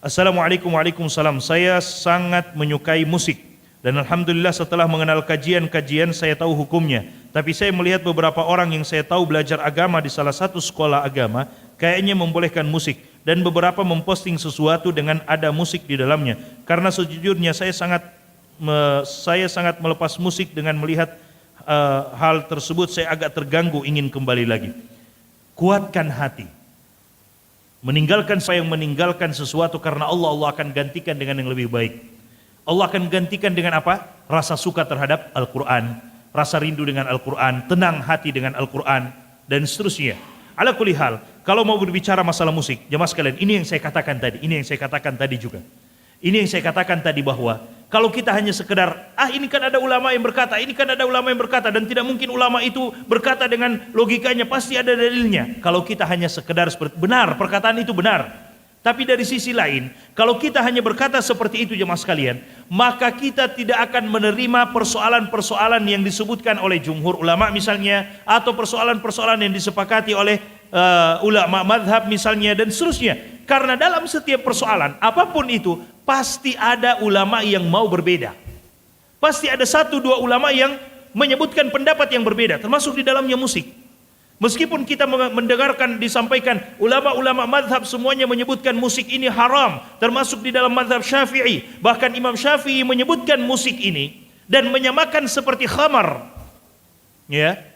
Assalamualaikum. Waalaikumsalam. Saya sangat menyukai musik dan alhamdulillah setelah mengenal kajian-kajian saya tahu hukumnya. Tapi saya melihat beberapa orang yang saya tahu belajar agama di salah satu sekolah agama kayaknya membolehkan musik dan beberapa memposting sesuatu dengan ada musik di dalamnya. Karena sejujurnya saya sangat melepas musik dengan melihat hal tersebut saya agak terganggu ingin kembali lagi. Kuatkan hati. Meninggalkan saya yang meninggalkan sesuatu karena Allah akan gantikan dengan yang lebih baik. Allah akan gantikan dengan apa? Rasa suka terhadap Al-Quran, rasa rindu dengan Al-Quran, tenang hati dengan Al-Quran, dan seterusnya. Ala kulli hal, kalau mau berbicara masalah musik, jemaah sekalian, ini yang saya katakan tadi juga. Ini yang saya katakan tadi bahwa kalau kita hanya sekedar, ini kan ada ulama yang berkata, dan tidak mungkin ulama itu berkata dengan logikanya, pasti ada dalilnya. Kalau kita hanya sekedar seperti, benar, perkataan itu benar. Tapi dari sisi lain, kalau kita hanya berkata seperti itu jemaah sekalian, maka kita tidak akan menerima persoalan-persoalan yang disebutkan oleh jumhur ulama misalnya, atau persoalan-persoalan yang disepakati oleh ulama madhab misalnya, dan seterusnya. Karena dalam setiap persoalan, apapun itu, pasti ada ulama yang mau berbeda. Pasti ada satu dua ulama yang menyebutkan pendapat yang berbeda, termasuk di dalamnya musik. Meskipun kita mendengarkan disampaikan ulama-ulama madhab semuanya menyebutkan musik ini haram, termasuk di dalam madhab Syafi'i. Bahkan Imam Syafi'i menyebutkan musik ini dan menyamakan seperti khamar. Ya.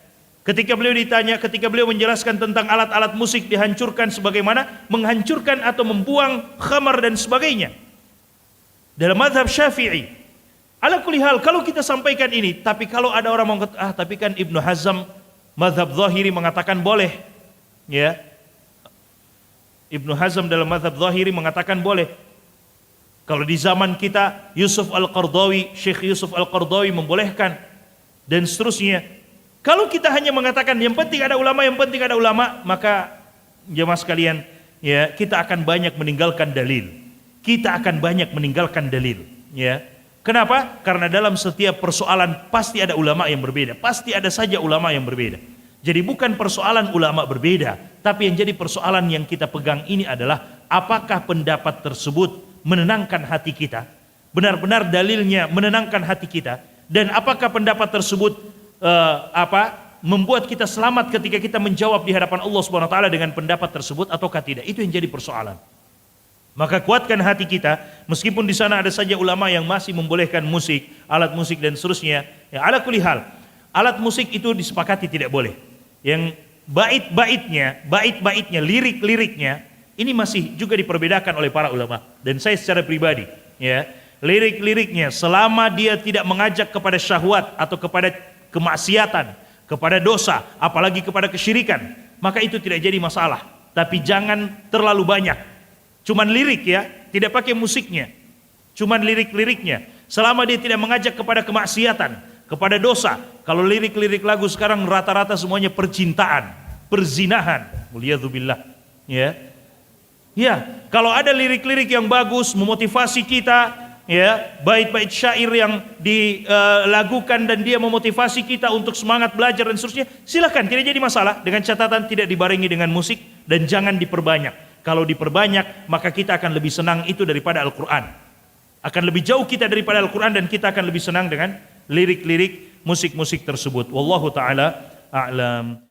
Ketika beliau menjelaskan tentang alat-alat musik dihancurkan sebagaimana menghancurkan atau membuang khamar dan sebagainya. Dalam mazhab Syafi'i. Ala kulli hal, kalau kita sampaikan ini, tapi kalau ada orang mengatakan, tapi kan Ibnu Hazm mazhab Zahiri mengatakan boleh. Ya. Ibnu Hazm dalam mazhab Zahiri mengatakan boleh. Kalau di zaman kita Syekh Yusuf Al-Qardawi membolehkan dan seterusnya. Kalau kita hanya mengatakan yang penting ada ulama, maka jemaah sekalian, ya, kita akan banyak meninggalkan dalil. Ya. Kenapa? Karena dalam setiap persoalan pasti ada ulama yang berbeda, pasti ada saja ulama yang berbeda. Jadi bukan persoalan ulama berbeda, tapi yang jadi persoalan yang kita pegang ini adalah apakah pendapat tersebut menenangkan hati kita, benar-benar dalilnya menenangkan hati kita, dan apakah pendapat tersebut membuat kita selamat ketika kita menjawab di hadapan Allah Subhanahu wa taala dengan pendapat tersebut ataukah tidak. Itu yang jadi persoalan. Maka kuatkan hati kita, meskipun di sana ada saja ulama yang masih membolehkan musik, alat musik dan seterusnya. Ya, ala kulli hal, alat musik itu disepakati tidak boleh. Yang bait-baitnya, lirik-liriknya ini masih juga diperbedakan oleh para ulama. Dan saya secara pribadi, ya, lirik-liriknya selama dia tidak mengajak kepada syahwat atau kepada kemaksiatan, kepada dosa, apalagi kepada kesyirikan, maka itu tidak jadi masalah. Tapi jangan terlalu banyak. Cuman lirik, ya, tidak pakai musiknya. Cuman lirik-liriknya. Selama dia tidak mengajak kepada kemaksiatan, kepada dosa. Kalau lirik-lirik lagu sekarang rata-rata semuanya percintaan, perzinahan. Waliyadzubillah. Ya. Ya, kalau ada lirik-lirik yang bagus memotivasi kita, ya, bait-bait syair yang dilakukan dan dia memotivasi kita untuk semangat belajar dan seterusnya, silakan, tidak jadi masalah, dengan catatan tidak dibarengi dengan musik dan jangan diperbanyak. Kalau diperbanyak maka kita akan lebih senang itu daripada Al-Quran, akan lebih jauh kita daripada Al-Quran, dan kita akan lebih senang dengan lirik-lirik musik-musik tersebut. Wallahu ta'ala a'lam.